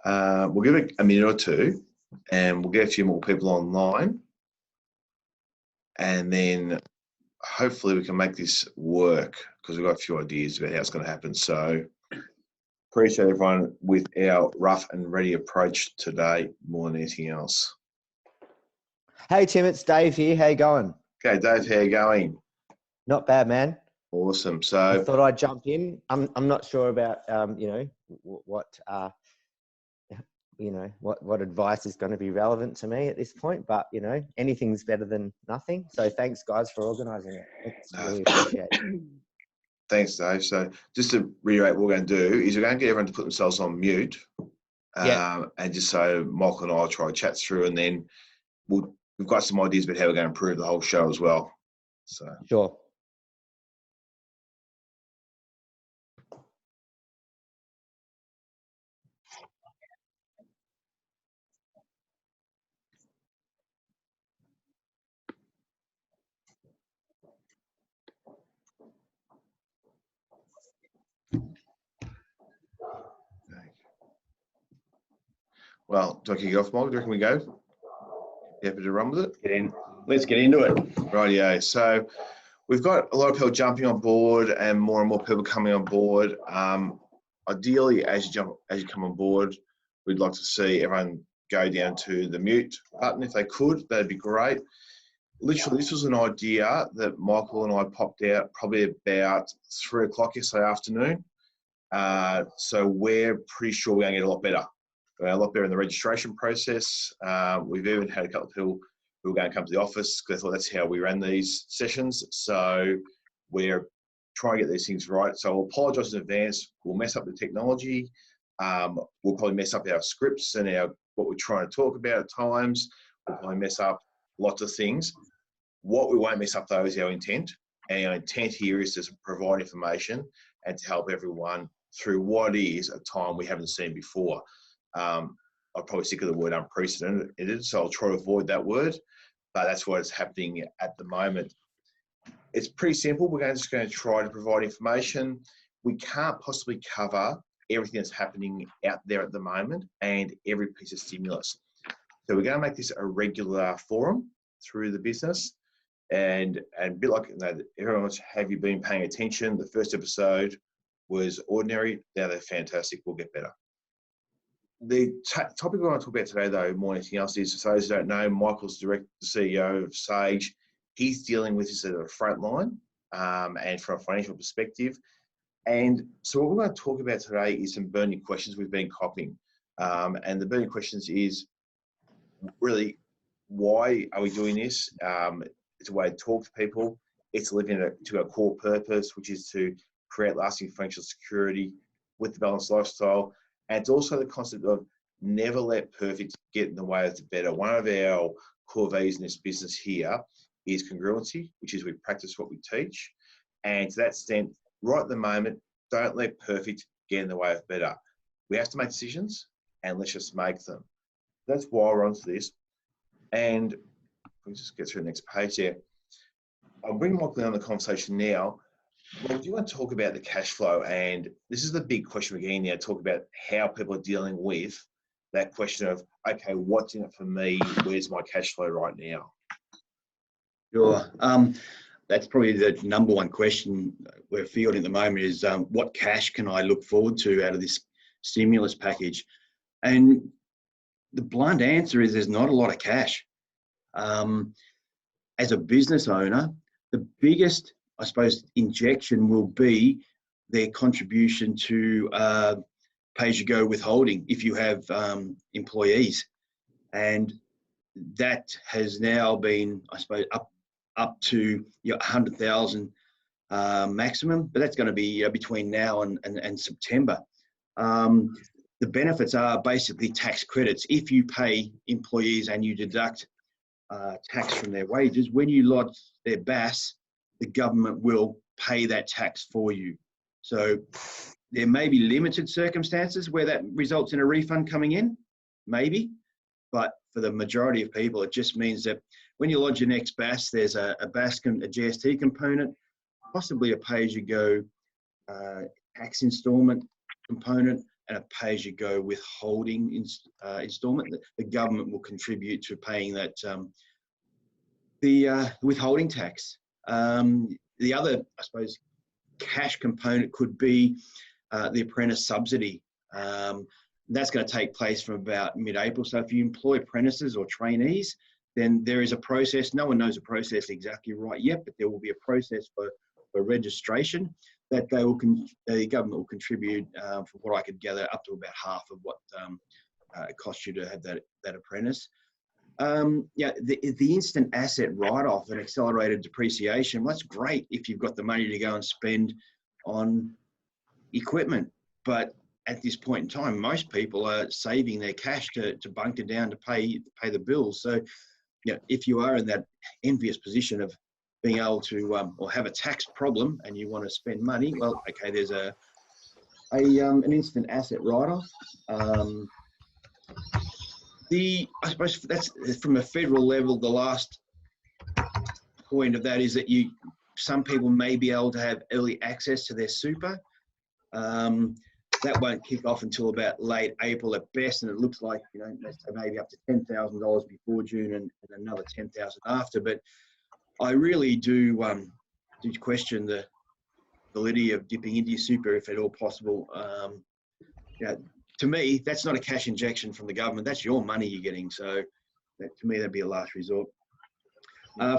We'll give it a minute or two and we'll get a few more people online. And then hopefully we can make this work because we've got a few ideas about how it's going to happen. So appreciate everyone with our rough and ready approach today more than anything else. Hey, Tim, it's Dave here. How you going? Okay, Dave, how you going? Not bad, man. Awesome. So I thought I'd jump in. I'm not sure about what advice is going to be relevant to me at this point, but anything's better than nothing. So thanks, guys, for organising it. It's really appreciate it. Thanks, Dave. So just to reiterate, what we're going to do is we're going to get everyone to put themselves on mute, and just so Michael and I will try to chat through, and then we've got some ideas about how we're going to improve the whole show as well. So sure. Well, do I kick it off, Michael? Do you reckon we go? You happy to run with it? Get in. Let's get into it. Rightio. So we've got a lot of people jumping on board and more people coming on board. Ideally, as you come on board, we'd like to see everyone go down to the mute button if they could. That'd be great. Literally, this was an idea that Michael and I popped out probably about 3 o'clock yesterday afternoon. So we're pretty sure we're going to get a lot better. We're a lot better in the registration process. We've even had a couple of people who are going to come to the office because I thought that's how we ran these sessions. So we're trying to get these things right. So I'll apologise in advance. We'll mess up the technology. We'll probably mess up our scripts and what we're trying to talk about at times. We'll probably mess up lots of things. What we won't mess up, though, is our intent. And our intent here is to provide information and to help everyone through what is a time we haven't seen before. I'm probably sick of the word unprecedented, so I'll try to avoid that word, but that's what is happening at the moment. It's pretty simple. We're just going to try to provide information. We can't possibly cover everything that's happening out there at the moment and every piece of stimulus. So we're going to make this a regular forum through the business, and a bit like everyone's, have you been paying attention? The first episode was ordinary. Now they're fantastic. We'll get better. The topic I want to talk about today, though, more than anything else, is, for those who don't know, Michael's the CEO of Sage. He's dealing with this at the front line and from a financial perspective. And so what we're going to talk about today is some burning questions we've been copying. And the burning questions is really, why are we doing this? It's a way to talk to people. It's living to our core purpose, which is to create lasting financial security with the balanced lifestyle. And it's also the concept of never let perfect get in the way of the better. One of our core values in this business here is congruency, which is we practice what we teach. And to that extent, right at the moment, don't let perfect get in the way of better. We have to make decisions, and let's just make them. That's why we're onto this. And let's just get through the next page there. I'll bring Michael on the conversation now. Well, do you want to talk about the cash flow? And this is the big question we're getting now, talk about how people are dealing with that question of, okay, what's in it for me? Where's my cash flow right now? Sure. That's probably the number one question we're fielding at the moment is what cash can I look forward to out of this stimulus package? And the blunt answer is there's not a lot of cash. As a business owner, the biggest, I suppose, injection will be their contribution to pay-as-you-go withholding if you have employees. And that has now been, I suppose, up to 100,000 maximum, but that's going to be between now and September. The benefits are basically tax credits. If you pay employees and you deduct tax from their wages, when you lodge their BAS, the government will pay that tax for you. So there may be limited circumstances where that results in a refund coming in, maybe, but for the majority of people, it just means that when you lodge your next BAS, there's a BAS, a GST component, possibly a pay-as-you-go tax instalment component, and a pay-as-you-go withholding instalment. The government will contribute to paying that the withholding tax. The other, I suppose, cash component could be the apprentice subsidy. That's going to take place from about mid-April. So if you employ apprentices or trainees, then there is a process. No one knows the process exactly right yet, but there will be a process for registration that the government will contribute, from what I could gather, up to about half of what it costs you to have that apprentice. The instant asset write-off and accelerated depreciation, well, that's great if you've got the money to go and spend on equipment. But at this point in time, most people are saving their cash to bunker down to pay the bills. So, if you are in that envious position of being able to or have a tax problem and you want to spend money, well, okay, there's an instant asset write-off. I suppose that's from a federal level. The last point of that is that some people may be able to have early access to their super. That won't kick off until about late April at best, and it looks like, let's say maybe up to $10,000 before June and another $10,000 after. But I really do question the validity of dipping into your super if at all possible. To me, that's not a cash injection from the government. That's your money you're getting. So to me, that'd be a last resort.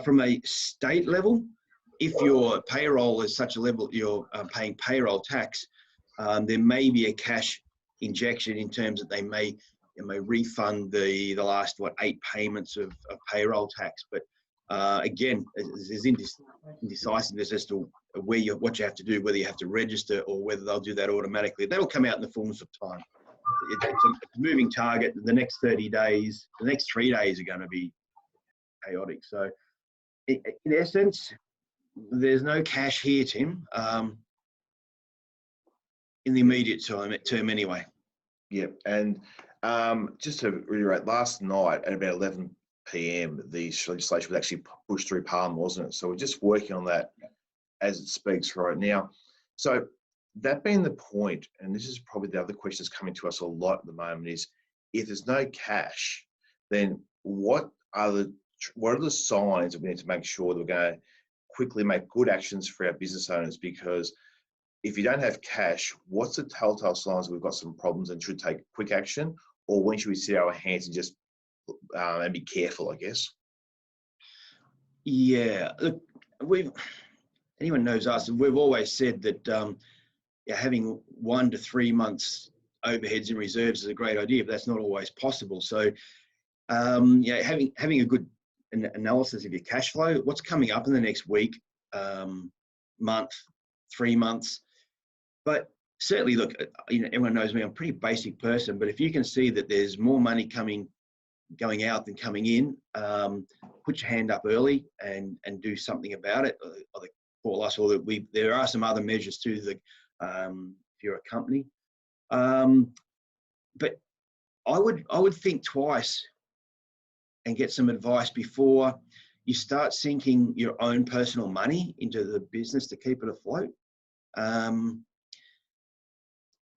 From a state level, if your payroll is such a level, you're paying payroll tax, there may be a cash injection in terms that they may refund the last 8 payments of payroll tax. But again, there's indecisiveness as to what you have to do, whether you have to register or whether they'll do that automatically. That'll come out in the fullness of time. It's a moving target. The next 30 days, the next 3 days are going to be chaotic. So in essence, there's no cash here, Tim, in the immediate term anyway. Yeah, and just to reiterate, last night at about 11 p.m, the legislation was actually pushed through Parliament, wasn't it? So we're just working on that as it speaks right now. So that being the point, and this is probably the other question that's coming to us a lot at the moment, is if there's no cash, then what are the signs that we need to make sure that we're going to quickly make good actions for our business owners? Because if you don't have cash, what's the telltale signs that we've got some problems and should take quick action? Or when should we sit our hands and just and be careful, I guess? Yeah, look, anyone knows us, and we've always said that having 1 to 3 months overheads and reserves is a great idea, but that's not always possible. So having a good analysis of your cash flow, what's coming up in the next week, month, 3 months. But certainly, look, everyone knows me, I'm a pretty basic person, but if you can see that there's more money going out than coming in, put your hand up early and do something about it. Either call us, or there are some other measures too, if you're a company. But I would think twice and get some advice before you start sinking your own personal money into the business to keep it afloat.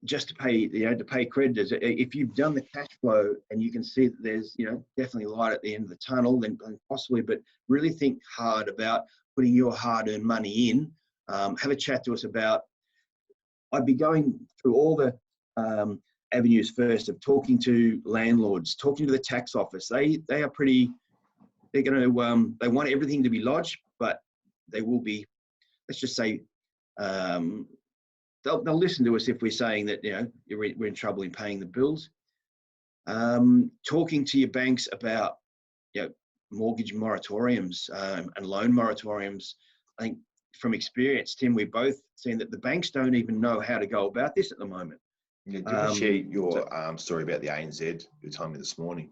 Just to pay creditors. If you've done the cash flow and you can see that there's definitely light at the end of the tunnel, then possibly, but really think hard about putting your hard-earned money in. Have a chat to us about. I'd be going through all the avenues first of talking to landlords, talking to the tax office. They are pretty. They're going to. They want everything to be lodged, but they will be. Let's just say. They'll listen to us if we're saying that we're in trouble in paying the bills. Talking to your banks about mortgage moratoriums and loan moratoriums. I think from experience, Tim, we've both seen that the banks don't even know how to go about this at the moment. Yeah, do you want to share your story about the ANZ you told me this morning?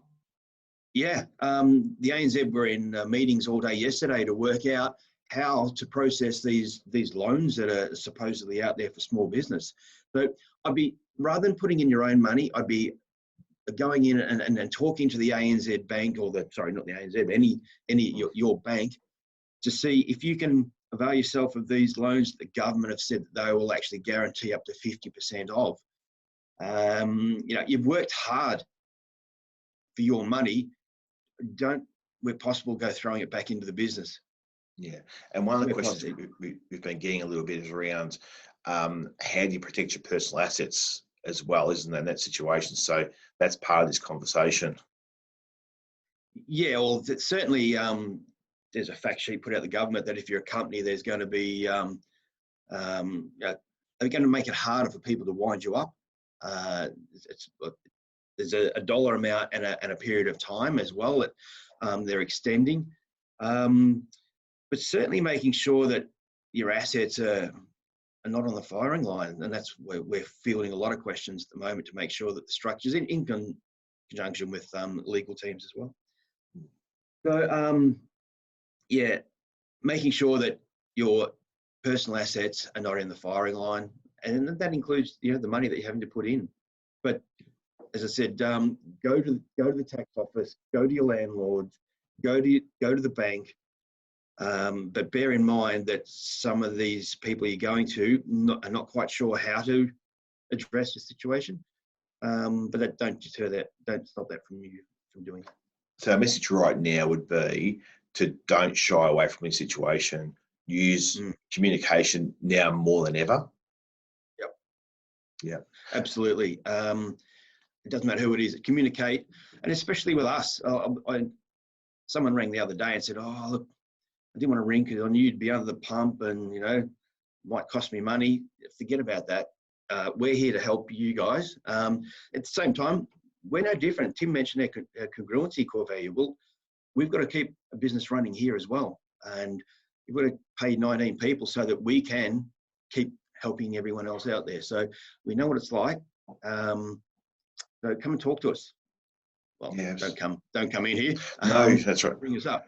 Yeah, the ANZ were in meetings all day yesterday to work out how to process these loans that are supposedly out there for small business. So I'd be, rather than putting in your own money, I'd be going in and talking to the ANZ bank, or not the ANZ, your bank, to see if you can avail yourself of these loans that the government have said that they will actually guarantee up to 50% of. You've worked hard for your money. Don't, where possible, go throwing it back into the business. Yeah, and one of the Where questions possible. we've been getting a little bit is around how do you protect your personal assets as well, isn't that in that situation? So that's part of this conversation. Yeah, well, certainly there's a fact sheet put out the government that if you're a company, there's going to be they're going to make it harder for people to wind you up. There's a dollar amount and a period of time as well that they're extending. But certainly making sure that your assets are not on the firing line. And that's where we're fielding a lot of questions at the moment to make sure that the structures in conjunction with legal teams as well. So, making sure that your personal assets are not in the firing line. And that includes, the money that you're having to put in. But as I said, go to the tax office, go to your landlords, go to the bank. But bear in mind that some of these people you're going to are not quite sure how to address the situation. But that don't stop that from you from doing it. So our message right now would be to don't shy away from this situation. Use communication now more than ever. Yep. Yeah. Absolutely. It doesn't matter who it is. Communicate, and especially with us. Someone rang the other day and said, "Oh, look, I didn't want to ring because I knew you'd be under the pump, and it might cost me money." Forget about that. We're here to help you guys. At the same time, we're no different. Tim mentioned our congruency core value. Well, we've got to keep a business running here as well, and we've got to pay 19 people so that we can keep helping everyone else out there. So we know what it's like. So come and talk to us. Well, yes. Don't come in here. No, that's right. Bring us up.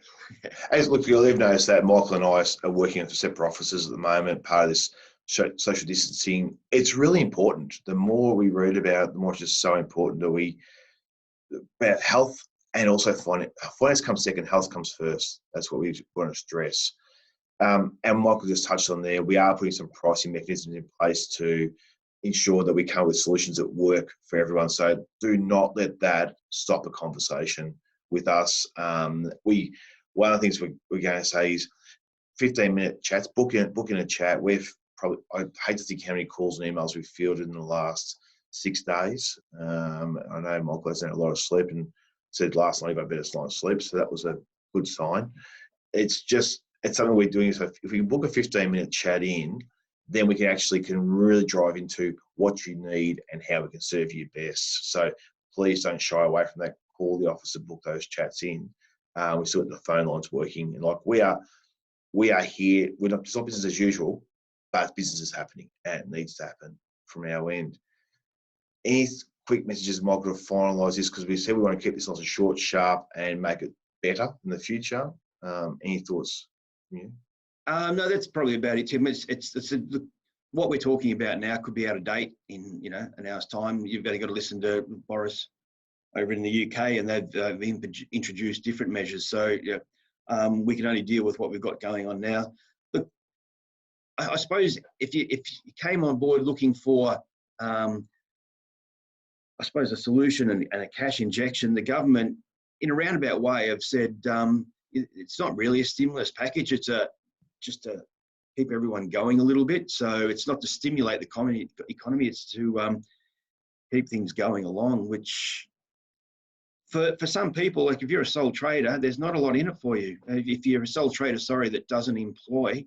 Look, you'll have noticed that Michael and I are working for separate offices at the moment, part of this social distancing. It's really important. The more we read about it, the more it's just so important about health and also finance. Finance comes second, health comes first. That's what we want to stress. And Michael just touched on there, we are putting some pricing mechanisms in place to ensure that we come up with solutions that work for everyone. So do not let that stop a conversation with us. One of the things we're going to say is 15-minute chats, book in a chat. I hate to think how many calls and emails we've fielded in the last 6 days. I know Michael hasn't had a lot of sleep and said last night he got a better night's sleep, so that was a good sign. It's something we're doing. So if we can book a 15-minute chat in, then we can really drive into what you need and how we can serve you best. So please don't shy away from that. Call the office and book those chats in. We still got the phone lines working, and we are here. We're not, it's not business as usual, but business is happening and it needs to happen from our end. Any quick messages, Michael, to finalise this, because we said we want to keep this on a short, sharp, and make it better in the future. Any thoughts from you? No, that's probably about it, Tim. What we're talking about now could be out of date in an hour's time. You've got to listen to Boris over in the UK, and they've introduced different measures. So we can only deal with what we've got going on now. Look, I suppose if you came on board looking for, I suppose, a solution and a cash injection, the government, in a roundabout way, have said it's not really a stimulus package. It's just to keep everyone going a little bit. So it's not to stimulate the economy. It's to keep things going along, which for some people, like if you're a sole trader, there's not a lot in it for you. If you're a sole trader, that doesn't employ,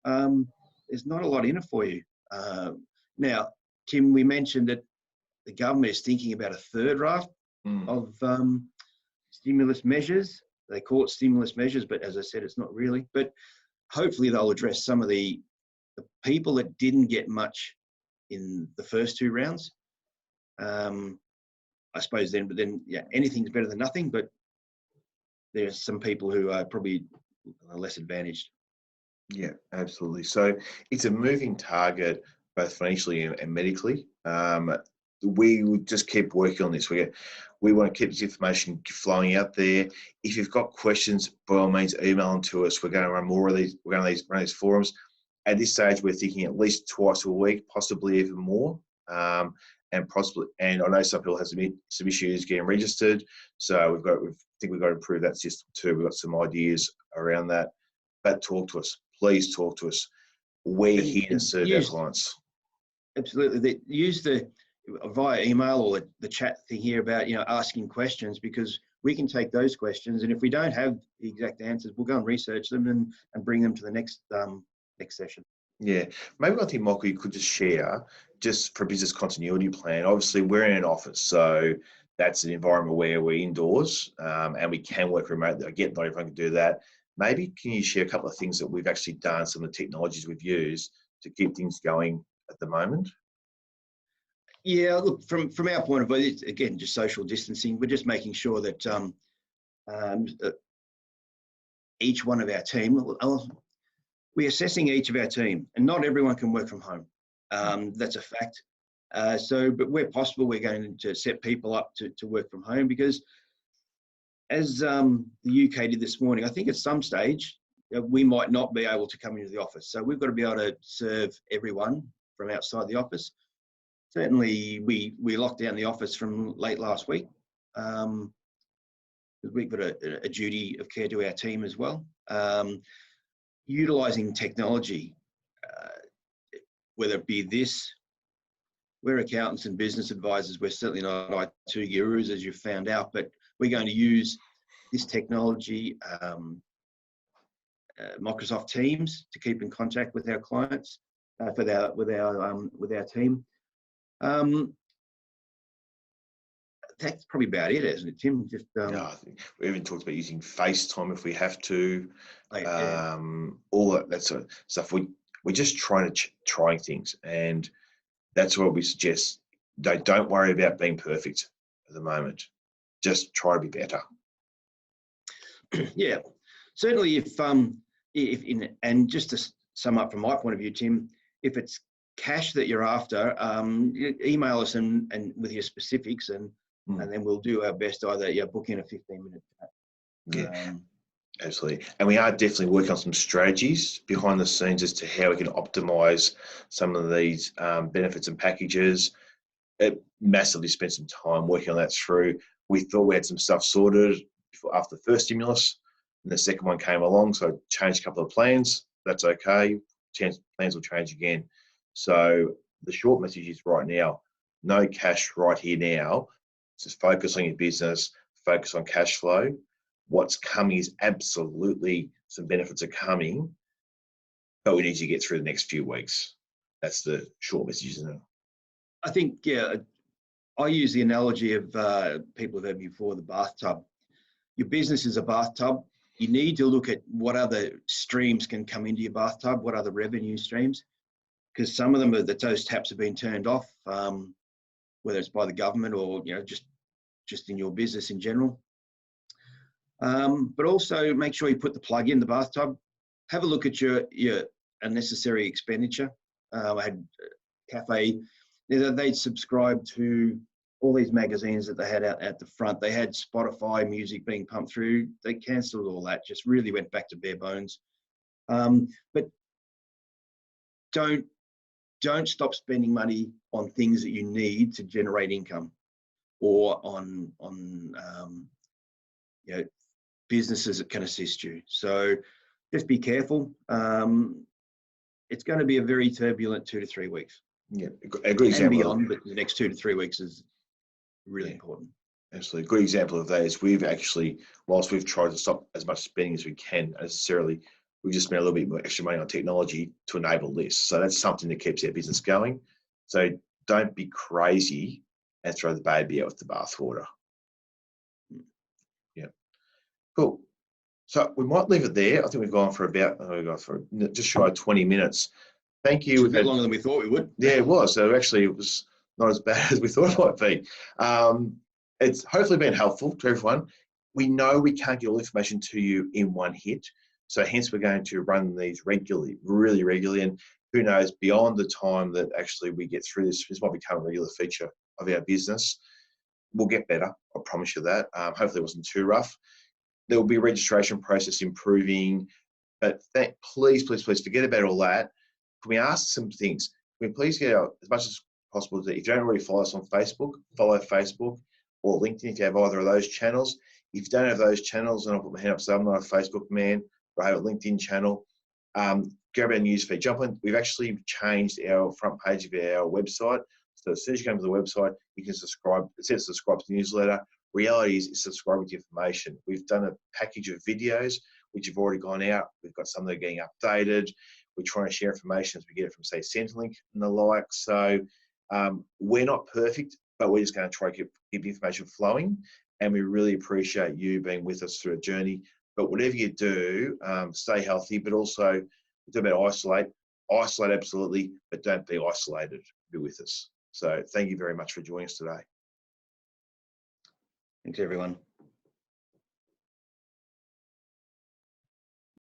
there's not a lot in it for you. Now, Tim, we mentioned that the government is thinking about a third raft of stimulus measures. They call it stimulus measures, but as I said, it's not really. But hopefully they'll address some of the people that didn't get much in the first two rounds. I suppose then anything's better than nothing, but there's some people who are probably less advantaged. Yeah, absolutely. So it's a moving target, both financially and medically. We would just keep working on this. We want to keep this information flowing out there. If you've got questions, by all means, email them to us. We're going to run more of these. We're going to run these forums. At this stage, we're thinking at least twice a week, possibly even more. and possibly, and I know some people have some issues getting registered. So I think we've got to improve that system too. We've got some ideas around that. But talk to us. Please talk to us. We're here to serve our clients. Absolutely. Use the via email or the chat thing here about, asking questions, because we can take those questions, and if we don't have the exact answers, we'll go and research them and bring them to the next session. Yeah, maybe I think, Michael, you could just share, just for a business continuity plan. Obviously, we're in an office, so that's an environment where we're indoors and we can work remotely. I get not everyone can do that. Maybe can you share a couple of things that we've actually done, some of the technologies we've used to keep things going at the moment? Yeah, look, from our point of view, it's, again, just social distancing. We're just making sure that each one of our team, we're assessing each of our team, and not everyone can work from home. That's a fact. But where possible, we're going to set people up to work from home, because as the UK did this morning, I think at some stage we might not be able to come into the office. So we've got to be able to serve everyone from outside the office. Certainly, we locked down the office from late last week. We've got a duty of care to our team as well. Utilising technology, whether it be this, we're accountants and business advisors. We're certainly not IT gurus, as you've found out, but we're going to use this technology, Microsoft Teams, to keep in contact with our clients, with our team. That's probably about it, isn't it, Tim? Just I think we even talked about using FaceTime if we have to. yeah. All that sort of stuff. We're just trying things, and that's what we suggest. Don't worry about being perfect at the moment. Just try to be better. Yeah, certainly. And just to sum up from my point of view, Tim, if it's cash that you're after, email us and with your specifics, and then we'll do our best. Either book in a 15-minute chat. Yeah, absolutely. And we are definitely working on some strategies behind the scenes as to how we can optimize some of these benefits and packages. It massively spent some time working on that through. We thought we had some stuff sorted after the first stimulus, and the second one came along, so I changed a couple of plans. That's okay. Plans will change again. So the short message is right now, no cash right here now. Just focus on your business, focus on cash flow. What's coming is absolutely, some benefits are coming, but we need to get through the next few weeks. That's the short message, isn't it? I think, yeah, I use the analogy of people have heard me before, the bathtub. Your business is a bathtub. You need to look at what other streams can come into your bathtub, what other revenue streams, because some of them are that those taps have been turned off, whether it's by the government or just in your business in general. But also make sure you put the plug in the bathtub. Have a look at your unnecessary expenditure. I had a cafe. They'd subscribed to all these magazines that they had out at the front. They had Spotify music being pumped through. They cancelled all that. Just really went back to bare bones. But don't stop spending money on things that you need to generate income, or on businesses that can assist you. So just be careful. It's going to be a very turbulent 2 to 3 weeks. Yeah, a good example. And beyond, but the next 2 to 3 weeks is really important. Absolutely. A good example of that is we've actually, whilst we've tried to stop as much spending as we can necessarily, we've just spent a little bit more extra money on technology to enable this. So that's something that keeps our business going. So don't be crazy and throw the baby out with the bathwater. Yeah. Cool. So we might leave it there. I think we've gone for just shy of 20 minutes. Thank you. It's a bit longer than we thought we would. Yeah, it was. So actually it was not as bad as we thought it might be. It's hopefully been helpful to everyone. We know we can't get all the information to you in one hit. So hence we're going to run these regularly, really regularly. And who knows, beyond the time that actually we get through this might become a regular feature of our business. We'll get better. I promise you that. Hopefully it wasn't too rough. There will be a registration process improving, but please forget about all that. Can we ask some things? Can we please get out as much as possible to, if you don't already follow us on Facebook, follow Facebook or LinkedIn if you have either of those channels. If you don't have those channels, and I'll put my hand up, so I'm not a Facebook man, but I have a LinkedIn channel. Grab our newsfeed. Jump on. We've actually changed our front page of our website. So as soon as you come to the website, you can subscribe. It says subscribe to the newsletter. Reality is subscribing to information. We've done a package of videos which have already gone out. We've got some that are getting updated. We're trying to share information as we get it from, say, Centrelink and the like. So we're not perfect, but we're just going to try to keep information flowing. And we really appreciate you being with us through a journey. But whatever you do, stay healthy, but also it's about isolate. Isolate absolutely, but don't be isolated. Be with us. So thank you very much for joining us today. Thanks, everyone.